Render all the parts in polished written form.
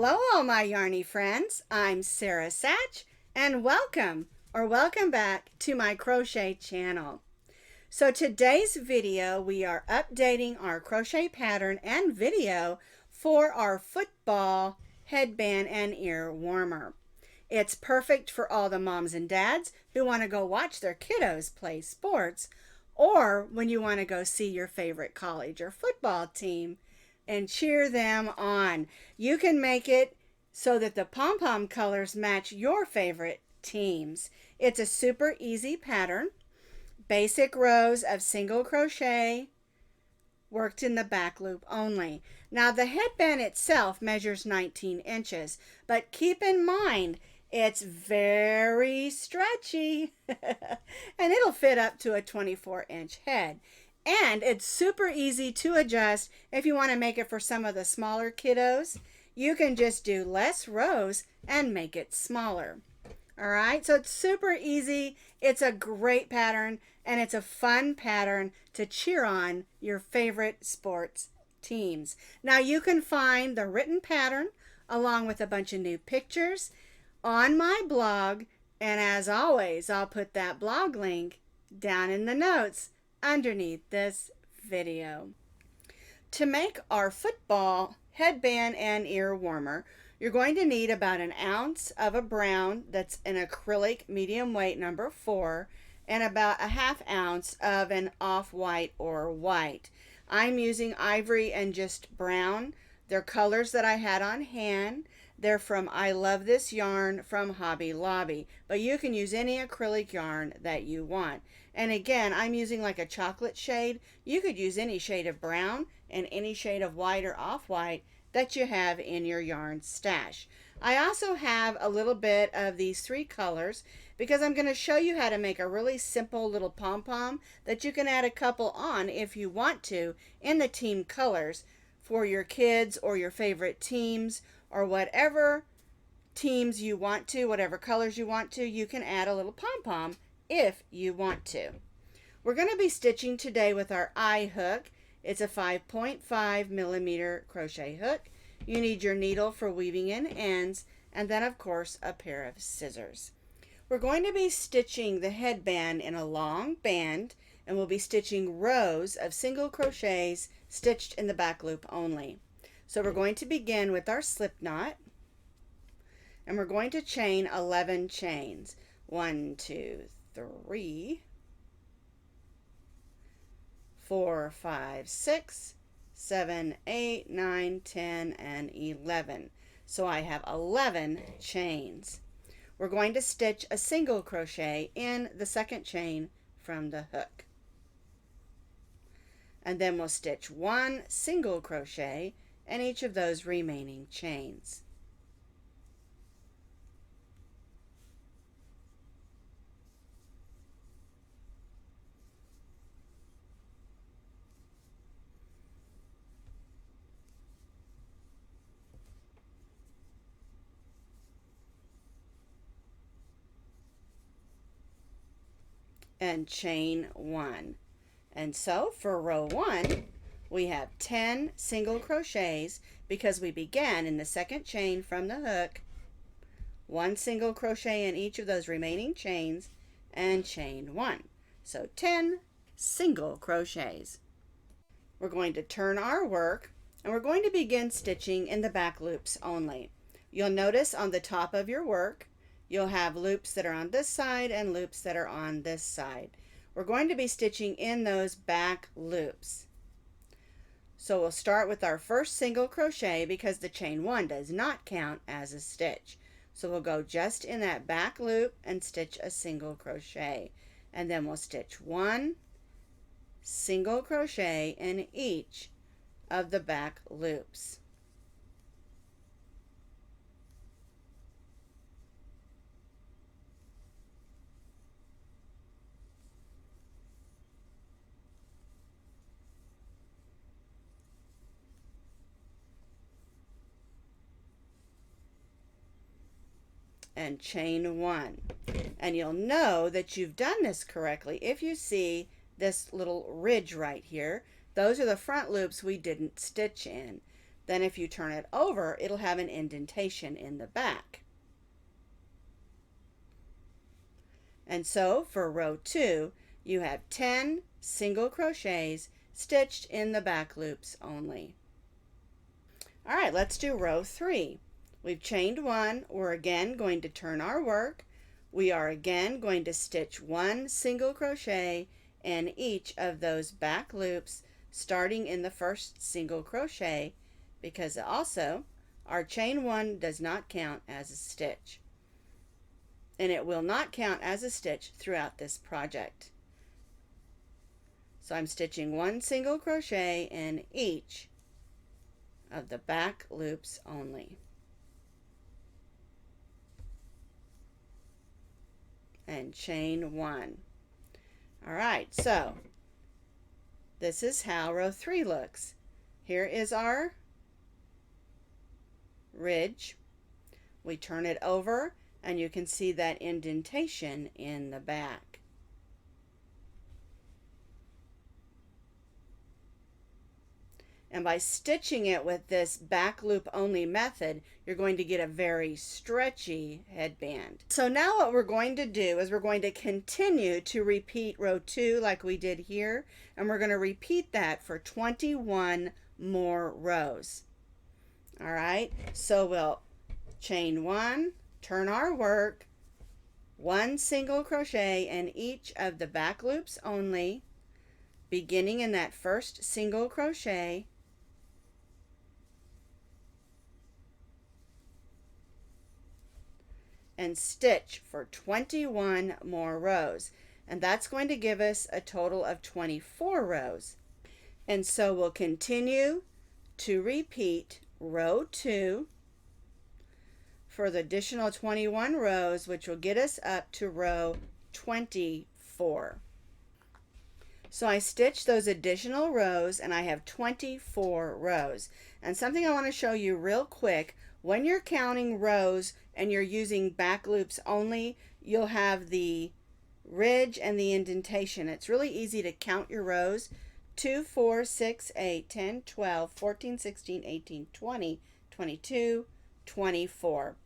Hello all my yarny friends, I'm Sara Sach and welcome back to my crochet channel. So today's video we are updating our crochet pattern and video for our football headband and ear warmer. It's perfect for all the moms and dads who want to go watch their kiddos play sports, or when you want to go see your favorite college or football team and cheer them on. You can make it so that the pom-pom colors match your favorite teams. It's a super easy pattern. Basic rows of single crochet worked in the back loop only. Now the headband itself measures 19 inches, but keep in mind it's very stretchy and it'll fit up to a 24-inch head. And it's super easy to adjust if you want to make it for some of the smaller kiddos. You can just do less rows and make it smaller. All right, so it's super easy. It's a great pattern and it's a fun pattern to cheer on your favorite sports teams. Now you can find the written pattern along with a bunch of new pictures on my blog. And as always, I'll put that blog link down in the notes underneath this video. To make our football headband and ear warmer, you're going to need about an ounce of a brown that's an acrylic medium weight number 4 and about a ½ ounce of an off-white or white. I'm using ivory and just brown. They're colors that I had on hand. They're from I Love This Yarn from Hobby Lobby, but you can use any acrylic yarn that you want. And again, I'm using like a chocolate shade. You could use any shade of brown and any shade of white or off-white that you have in your yarn stash. I also have a little bit of these 3 colors because I'm going to show you how to make a really simple little pom-pom that you can add a couple on if you want to in the team colors for your kids or your favorite teams or whatever teams you want to, whatever colors you want to, you can add a little pom-pom if you want to. We're going to be stitching today with our eye hook. It's a 5.5 millimeter crochet hook. You need your needle for weaving in ends and then of course a pair of scissors. We're going to be stitching the headband in a long band and we'll be stitching rows of single crochets stitched in the back loop only. So we're going to begin with our slip knot and we're going to chain 11 chains. 1, 2, 3, 4, 5, 6, 7, 8, 9, 10, and 11. So I have 11 chains. We're going to stitch a single crochet in the second chain from the hook. And then we'll stitch 1 single crochet in each of those remaining chains. And chain 1. And so for row 1 we have 10 single crochets because we began in the second chain from the hook, 1 single crochet in each of those remaining chains and chain 1. So 10 single crochets. We're going to turn our work and we're going to begin stitching in the back loops only. You'll notice on the top of your work you'll have loops that are on this side and loops that are on this side. We're going to be stitching in those back loops. So we'll start with our first single crochet because the chain 1 does not count as a stitch. So we'll go just in that back loop and stitch a single crochet. And then we'll stitch 1 single crochet in each of the back loops. And chain 1. And you'll know that you've done this correctly if you see this little ridge right here. Those are the front loops we didn't stitch in. Then if you turn it over, it'll have an indentation in the back. And so for row 2, you have 10 single crochets stitched in the back loops only. All right, let's do row 3. We've chained 1. We're again going to turn our work. We are again going to stitch 1 single crochet in each of those back loops, starting in the first single crochet, because also our chain 1 does not count as a stitch. And it will not count as a stitch throughout this project. So I'm stitching 1 single crochet in each of the back loops only. And chain 1. All right, so this is how row 3 looks. Here is our ridge. We turn it over and you can see that indentation in the back. And by stitching it with this back loop only method, you're going to get a very stretchy headband. So now what we're going to do is we're going to continue to repeat row 2 like we did here, and we're going to repeat that for 21 more rows. All right, so we'll chain 1, turn our work, 1 single crochet in each of the back loops only, beginning in that first single crochet, and stitch for 21 more rows. And that's going to give us a total of 24 rows. And so we'll continue to repeat row 2 for the additional 21 rows, which will get us up to row 24. So I stitched those additional rows and I have 24 rows. And something I want to show you real quick, when you're counting rows and you're using back loops only, you'll have the ridge and the indentation. It's really easy to count your rows. 2, 4, 6, 8, 10, 12, 14, 16, 18, 20, 22, 24.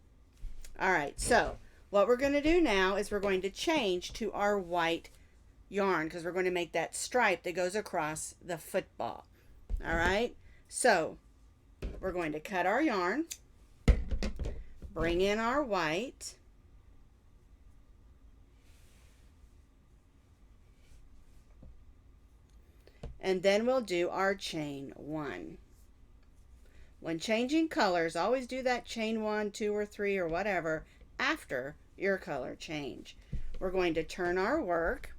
All right, so what we're going to do now is we're going to change to our white yarn because we're going to make that stripe that goes across the football. All right, so we're going to cut our yarn, bring in our white, and then we'll do our chain 1. When changing colors, always do that chain 1, 2, or 3, or whatever after your color change. We're going to turn our work.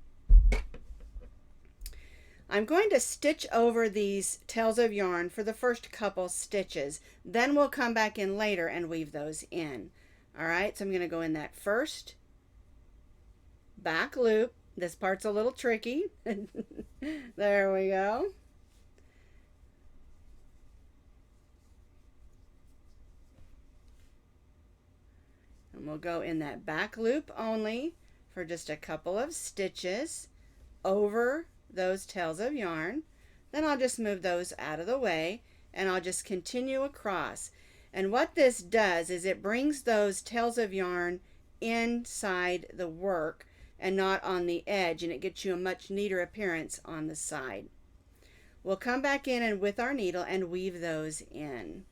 I'm going to stitch over these tails of yarn for the first couple stitches. Then we'll come back in later and weave those in. All right, so I'm going to go in that first back loop. This part's a little tricky. There we go. And we'll go in that back loop only for just a couple of stitches over those tails of yarn. Then I'll just move those out of the way and I'll just continue across. And what this does is it brings those tails of yarn inside the work and not on the edge, and it gets you a much neater appearance on the side. We'll come back in and with our needle and weave those in.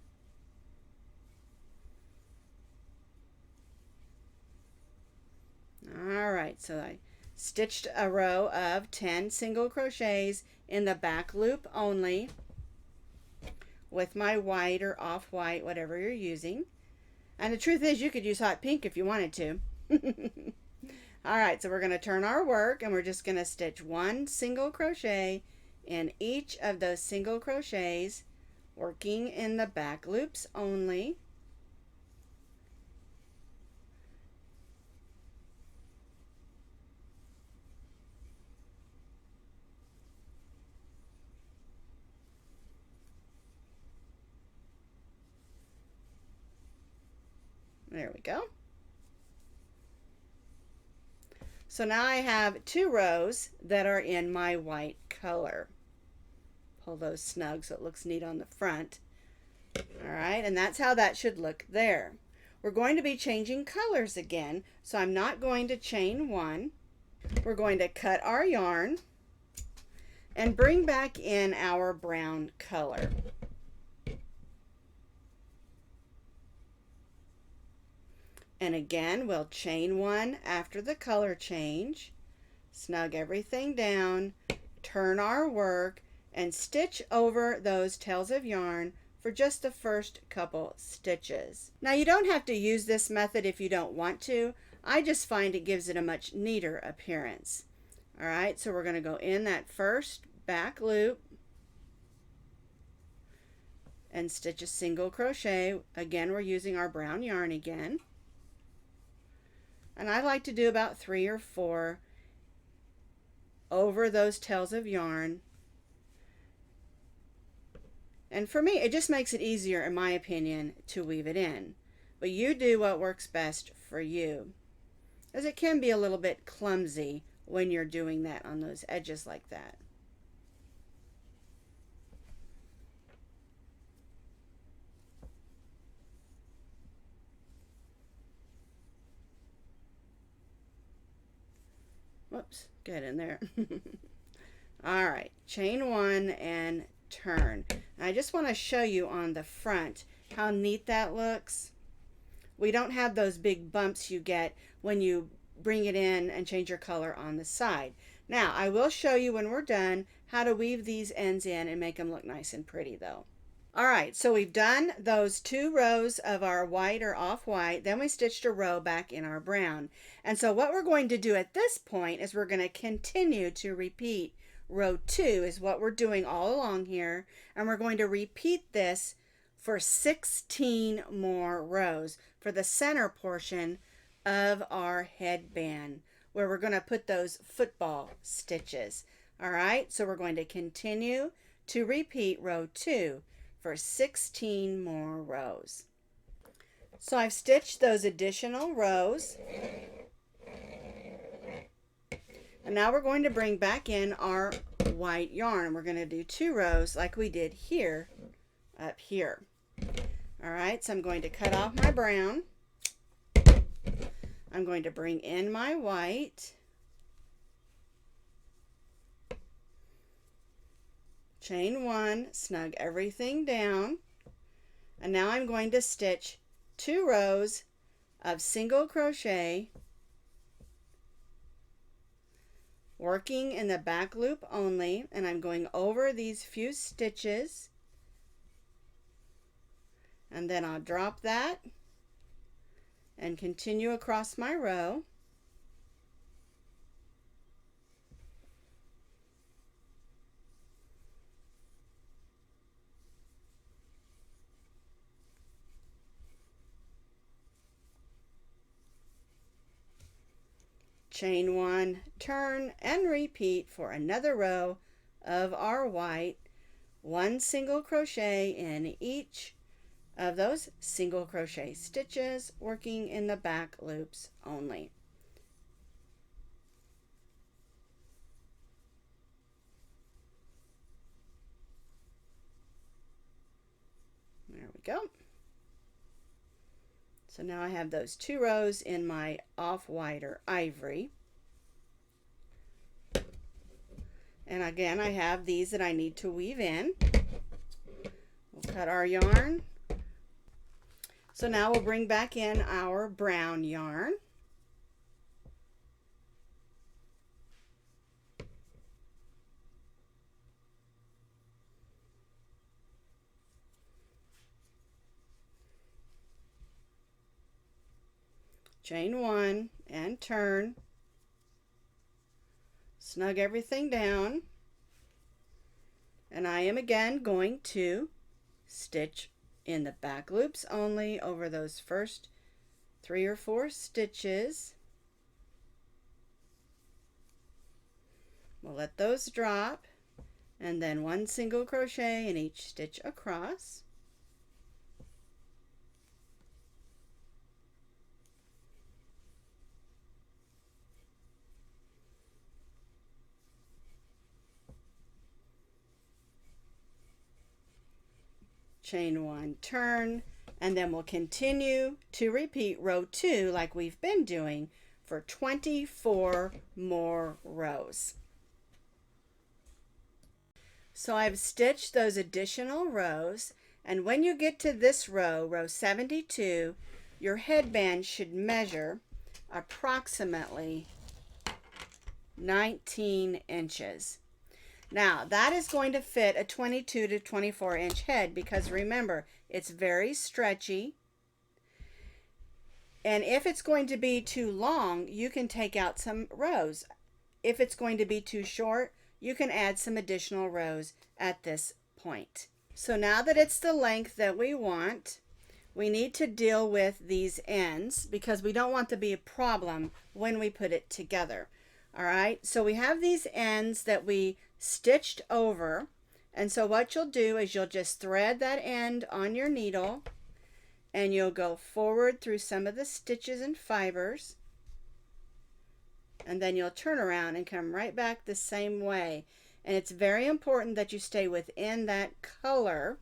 All right, so I stitched a row of 10 single crochets in the back loop only with my white or off-white, whatever you're using. And the truth is you could use hot pink if you wanted to. All right, so we're going to turn our work and we're just going to stitch 1 single crochet in each of those single crochets, working in the back loops only. There we go. So now I have 2 rows that are in my white color. Pull those snug so it looks neat on the front. All right, and that's how that should look there. We're going to be changing colors again, so I'm not going to chain one. We're going to cut our yarn and bring back in our brown color. And again, we'll chain one after the color change, snug everything down, turn our work, and stitch over those tails of yarn for just the first couple stitches. Now you don't have to use this method if you don't want to. I just find it gives it a much neater appearance. All right, so we're going to go in that first back loop and stitch a single crochet. Again, we're using our brown yarn again. And I like to do about 3 or 4 over those tails of yarn. And for me, it just makes it easier, in my opinion, to weave it in. But you do what works best for you, as it can be a little bit clumsy when you're doing that on those edges like that. Whoops, get in there. All right, chain one and turn. I just want to show you on the front how neat that looks. We don't have those big bumps you get when you bring it in and change your color on the side. Now, I will show you when we're done how to weave these ends in and make them look nice and pretty though. All right, so we've done those 2 rows of our white or off-white, then we stitched a row back in our brown. And so what we're going to do at this point is we're going to continue to repeat row 2 is what we're doing all along here, and we're going to repeat this for 16 more rows for the center portion of our headband, where we're going to put those football stitches. All right, so we're going to continue to repeat row 2 for 16 more rows. So I've stitched those additional rows, and now we're going to bring back in our white yarn. We're going to do 2 rows like we did here up here. All right, so I'm going to cut off my brown. I'm going to bring in my white, chain one, snug everything down, and now I'm going to stitch 2 rows of single crochet, working in the back loop only, and I'm going over these few stitches, and then I'll drop that and continue across my row. Chain one, turn, and repeat for another row of our white, 1 single crochet in each of those single crochet stitches, working in the back loops only. There we go. So now I have those 2 rows in my off-white or ivory. And again, I have these that I need to weave in. We'll cut our yarn. So now we'll bring back in our brown yarn. Chain one and turn, snug everything down, and I am again going to stitch in the back loops only over those first 3 or 4 stitches. We'll let those drop, and then 1 single crochet in each stitch across. chain 1, turn, and then we'll continue to repeat row 2 like we've been doing for 24 more rows. So I've stitched those additional rows, and when you get to this row, row 72, your headband should measure approximately 19 inches. Now that is going to fit a 22 to 24 inch head, because remember, it's very stretchy, and if it's going to be too long, you can take out some rows. If it's going to be too short, you can add some additional rows at this point. So now that it's the length that we want, we need to deal with these ends because we don't want to be a problem when we put it together. All right, so we have these ends that we stitched over, and so what you'll do is you'll just thread that end on your needle, and you'll go forward through some of the stitches and fibers, and then you'll turn around and come right back the same way. And it's very important that you stay within that color,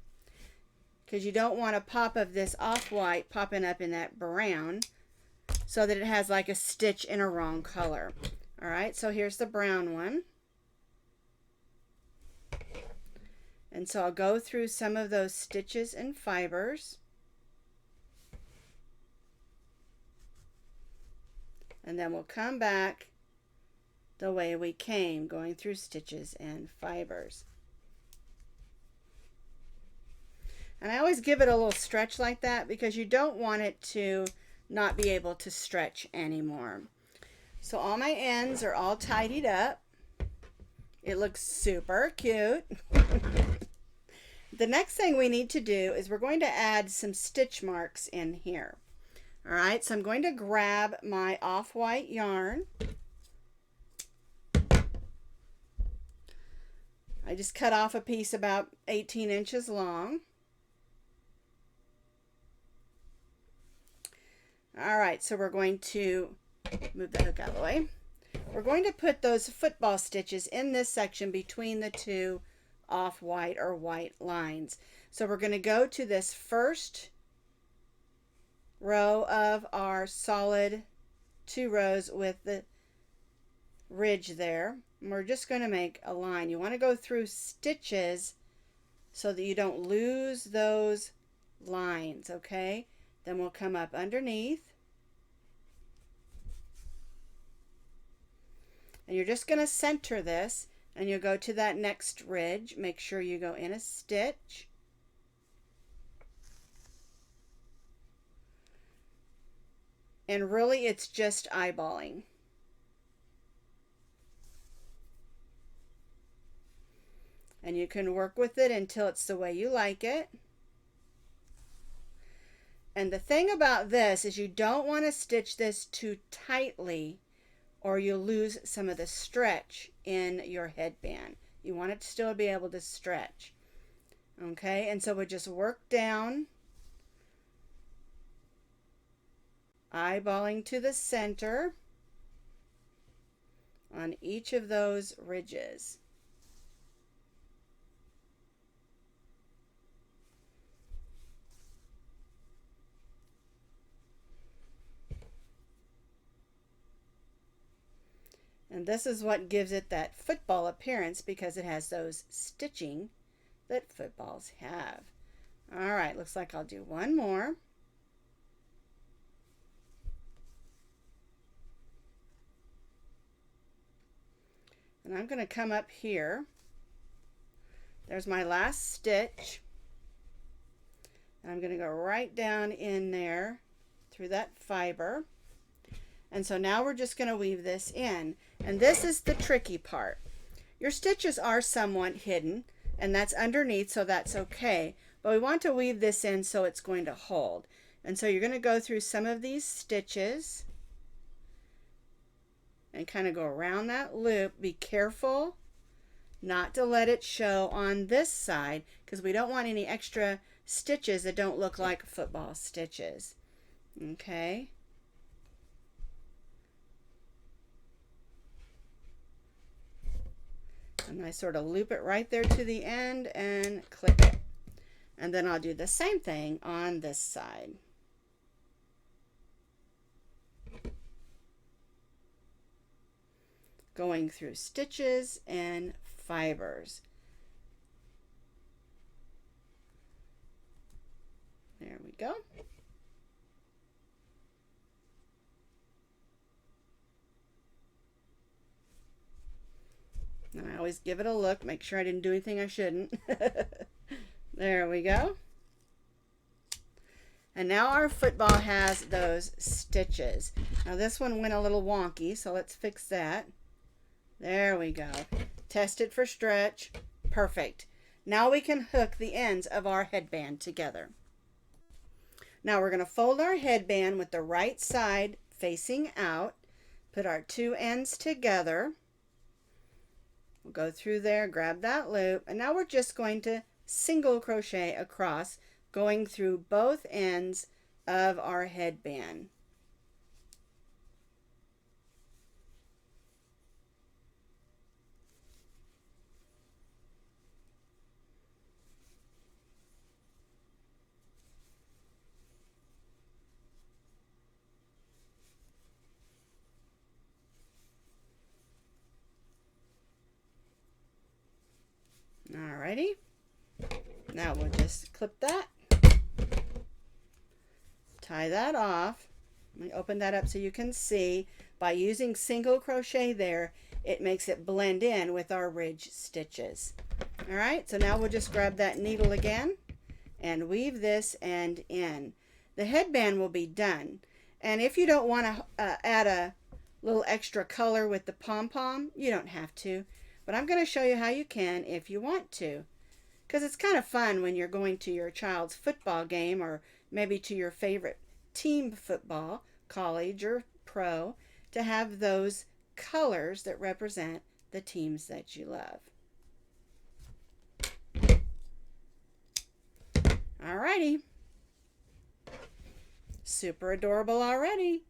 because you don't want a pop of this off-white popping up in that brown so that it has like a stitch in a wrong color. All right, so here's the brown one. And so I'll go through some of those stitches and fibers. And then we'll come back the way we came, going through stitches and fibers. And I always give it a little stretch like that because you don't want it to not be able to stretch anymore. So all my ends are all tidied up. It looks super cute. The next thing we need to do is we're going to add some stitch marks in here. All right, so I'm going to grab my off-white yarn. I just cut off a piece about 18 inches long. All right, so we're going to move the hook out of the way. We're going to put those football stitches in this section between the two off-white or white lines. So we're going to go to this first row of our solid 2 rows with the ridge there. And we're just going to make a line. You want to go through stitches so that you don't lose those lines, okay? Then we'll come up underneath. And you're just going to center this, and you'll go to that next ridge. Make sure you go in a stitch. And really it's just eyeballing. And you can work with it until it's the way you like it. And the thing about this is you don't want to stitch this too tightly or you'll lose some of the stretch in your headband. You want it to still be able to stretch. Okay, and so we'll just work down, eyeballing to the center on each of those ridges. And this is what gives it that football appearance, because it has those stitching that footballs have. All right, looks like I'll do one more. And I'm going to come up here. There's my last stitch. And I'm going to go right down in there through that fiber. And so now we're just going to weave this in. And this is the tricky part. Your stitches are somewhat hidden, and that's underneath, so that's okay. But we want to weave this in so it's going to hold. And so you're going to go through some of these stitches and kind of go around that loop. Be careful not to let it show on this side, because we don't want any extra stitches that don't look like football stitches. Okay. And I sort of loop it right there to the end and clip it. And then I'll do the same thing on this side. Going through stitches and fibers. There we go. And I always give it a look, make sure I didn't do anything I shouldn't. There we go. And now our football has those stitches. Now this one went a little wonky, so let's fix that. There we go. Test it for stretch. Perfect. Now we can hook the ends of our headband together. Now we're going to fold our headband with the right side facing out. Put our two ends together. We'll go through there, grab that loop, and now we're just going to single crochet across, going through both ends of our headband. Alrighty, now we'll just clip that, tie that off. Let me open that up so you can see. By using single crochet there, it makes it blend in with our ridge stitches. Alright, so now we'll just grab that needle again and weave this end in. The headband will be done. And if you don't want to add a little extra color with the pom-pom, you don't have to. But I'm going to show you how you can if you want to. Because it's kind of fun when you're going to your child's football game or maybe to your favorite team football, college or pro, to have those colors that represent the teams that you love. Alrighty. Super adorable already.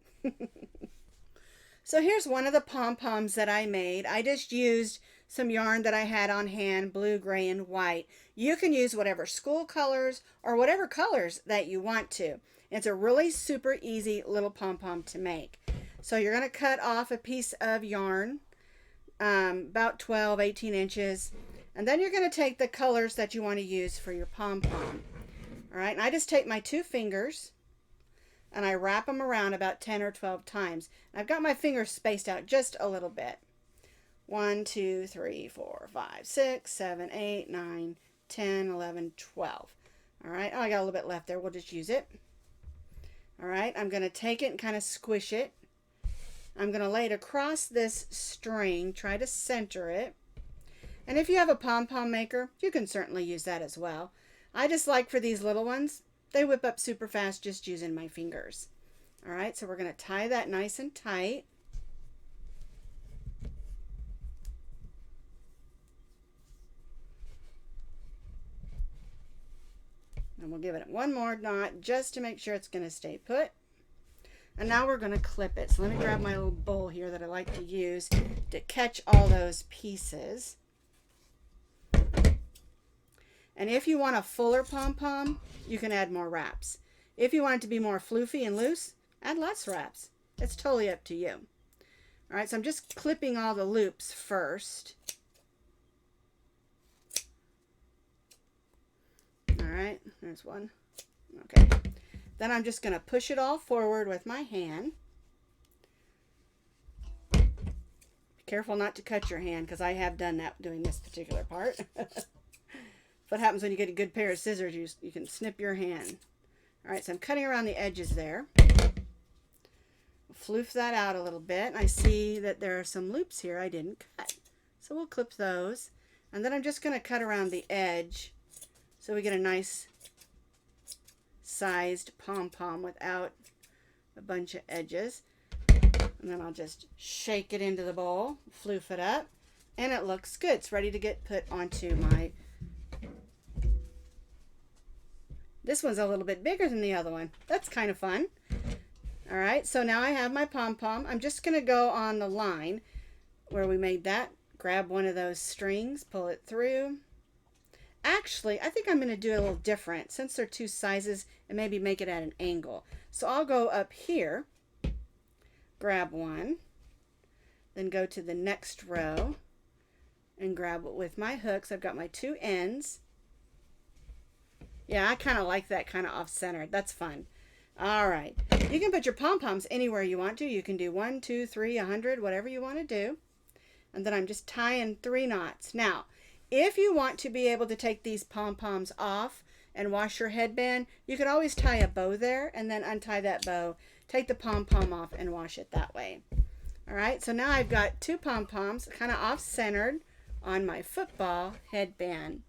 So here's one of the pom-poms that I made. I just used some yarn that I had on hand, blue, gray, and white. You can use whatever school colors or whatever colors that you want to. It's a really super easy little pom-pom to make. So you're going to cut off a piece of yarn, about 12, 18 inches. And then you're going to take the colors that you want to use for your pom-pom. All right, and I just take my two fingers and I wrap them around about 10 or 12 times. I've got my fingers spaced out just a little bit. 1, 2, 3, 4, 5, 6, 7, 8, 9, 10, 11, 12. All right, oh, I got a little bit left there. We'll just use it. All right, I'm going to take it and kind of squish it. I'm going to lay it across this string, try to center it. And if you have a pom-pom maker, you can certainly use that as well. I just like for these little ones, they whip up super fast just using my fingers. All right, so we're going to tie that nice and tight. And we'll give it one more knot just to make sure it's going to stay put. And now we're going to clip it. So let me grab my little bowl here that I like to use to catch all those pieces. And if you want a fuller pom-pom, you can add more wraps. If you want it to be more floofy and loose, add lots of wraps. It's totally up to you. All right, so I'm just clipping all the loops first. All right, there's one. Okay. Then I'm just going to push it all forward with my hand. Be careful not to cut your hand, because I have done that doing this particular part. What happens when you get a good pair of scissors, you can snip your hand. All right, so I'm cutting around the edges there. Floof that out a little bit. I see that there are some loops here I didn't cut. So we'll clip those. And then I'm just going to cut around the edge so we get a nice sized pom-pom without a bunch of edges. And then I'll just shake it into the bowl, floof it up, and it looks good. It's ready to get put onto my... This one's a little bit bigger than the other one. That's kind of fun. All right, so now I have my pom-pom. I'm just going to go on the line where we made that. Grab one of those strings, pull it through. actually, I think I'm going to do it a little different since they're two sizes and maybe make it at an angle. So I'll go up here, grab one, then go to the next row and grab it with my hooks. I've got my two ends. Yeah, I kind of like that kind of off-centered. That's fun. All right. You can put your pom-poms anywhere you want to. You can do 1, 2, 3, 100, whatever you want to do. And then I'm just tying 3 knots. Now, if you want to be able to take these pom-poms off and wash your headband, you could always tie a bow there and then untie that bow, take the pom-pom off and wash it that way. All right, so now I've got 2 pom-poms kind of off-centered on my football headband.